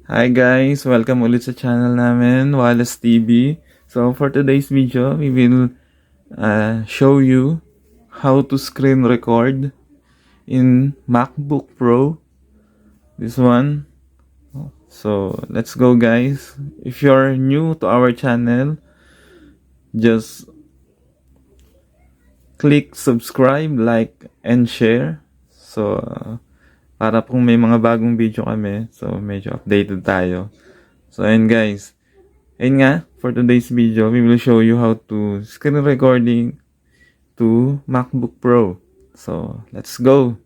Hi guys! Welcome ulit sa channel namin, Wallace TV. So for today's video, we will show you how to screen record in MacBook Pro. This one. So let's go guys. If you're new to our channel, just click subscribe, like, and share. So para kung may mga bagong video kami, so medyo updated tayo. So ayun guys. Ayun nga, for today's video, we will show you how to screen recording to MacBook Pro. So, let's go!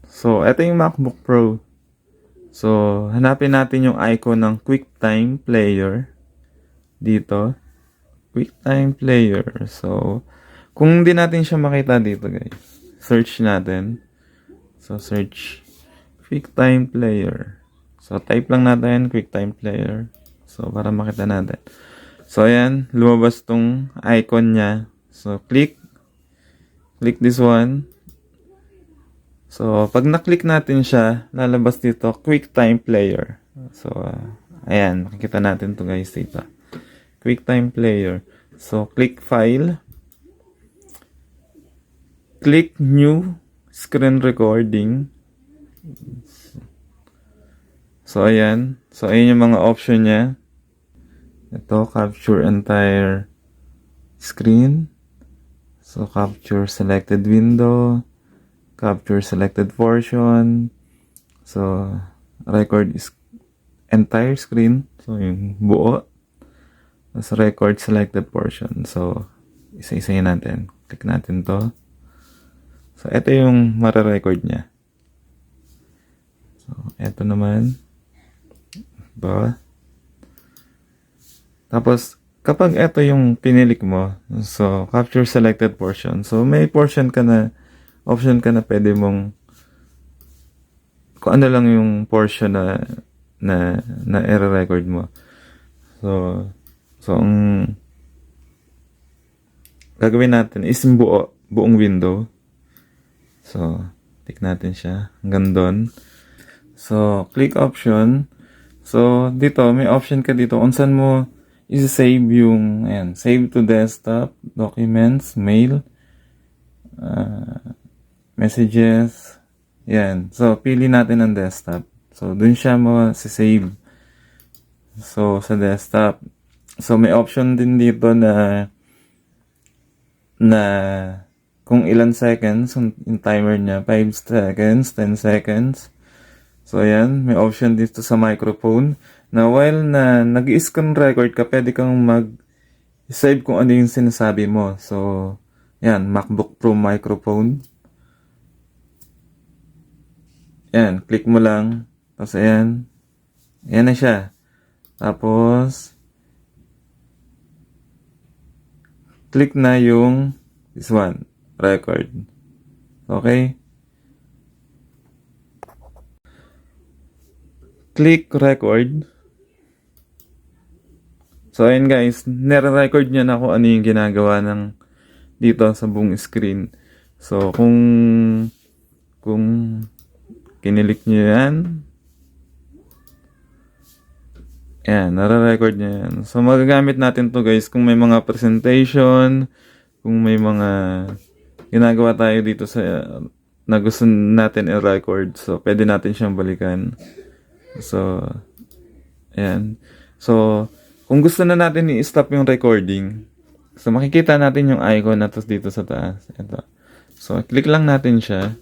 So, ito yung MacBook Pro. So, hanapin natin yung icon ng QuickTime Player. Dito. QuickTime Player. So, kung hindi natin siya makita dito guys, search natin. So, search QuickTime Player. So, type lang natin QuickTime Player. So, para makita natin. So, ayan. Lumabas tong icon niya. So, click this one. So, pag na-click natin siya, lalabas dito, QuickTime Player. So, ayan. Makikita natin to guys dito. QuickTime Player. So, click File. Click New Screen Recording. So, ayan. So, ayan yung mga option niya. Ito, capture entire screen. So, capture selected window. Capture selected portion. So, record is entire screen. So, yung buo. Tapos, record selected portion. So, isa-isayin natin. Click natin to. So, ito yung mara-record niya. So, ito naman. Ba? Tapos, kapag ito yung pinilik mo, so, capture selected portion. So, may portion ka na, option ka na pwede mong, kung ano lang yung portion na i-record mo. So, ang gagawin natin is buong window. So, click natin siya. Hanggang doon. So, click option. So, dito, may option ka dito. Kung saan mo i-save yung, ayan, save to desktop, documents, mail, messages, yan. So, pili natin ang desktop. So, dun siya mo save. So, sa desktop. So, may option din dito na kung ilan seconds yung timer niya. 5 seconds, 10 seconds. So, ayan. May option dito sa microphone na while na nag-screen record ka, pwede kang mag-save kung ano yung sinasabi mo. So, ayan. MacBook Pro microphone. Ayan. Click mo lang. Tapos, ayan. Ayan na siya. Tapos, click na yung this one. Record. Okay? Click record. So, ayun guys, nire-record niya na kung ano yung ginagawa ng dito sa buong screen. So, kung kinilik niyo yan, nare-record niya yan. So, magagamit natin to guys kung may mga presentation, kung may mga ginagawa tayo dito na gusto natin i-record. So, pwede natin siyang balikan. So, ayan. So, kung gusto na natin i-stop yung recording, so makikita natin yung icon na to dito sa taas. Ito. So, click lang natin siya.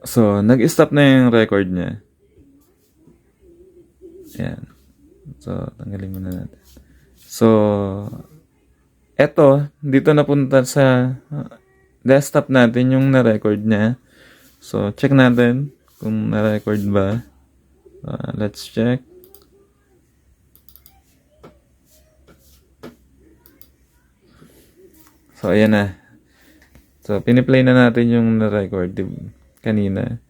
So, nag-stop na yung record niya. Ayan. So, tanggalin muna natin. So, eto, dito napunta sa desktop natin yung na-record niya. So, check natin kung na-record ba. Let's check. So, ayan na. So, piniplay na natin yung na-record kanina.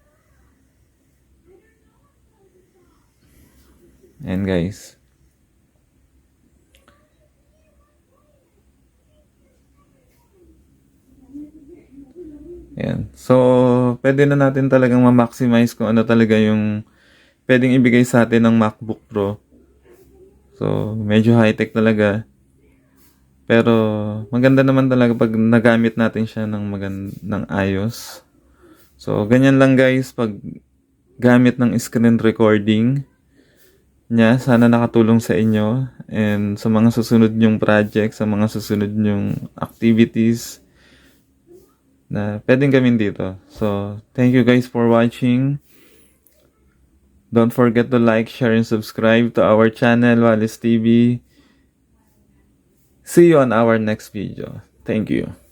Ayan guys. Ayan. So, pwede na natin talagang ma-maximize kung ano talaga yung pwedeng ibigay sa atin ng MacBook Pro. So, medyo high-tech talaga. Pero, maganda naman talaga pag nagamit natin siya ng ayos. So, ganyan lang guys pag gamit ng screen recording niya. Sana nakatulong sa inyo. And sa mga susunod nyong project, sa mga susunod nyong activities na pwedeng gawin dito. So, thank you guys for watching. Don't forget to like, share, and subscribe to our channel, Wallace TV. See you on our next video. Thank you.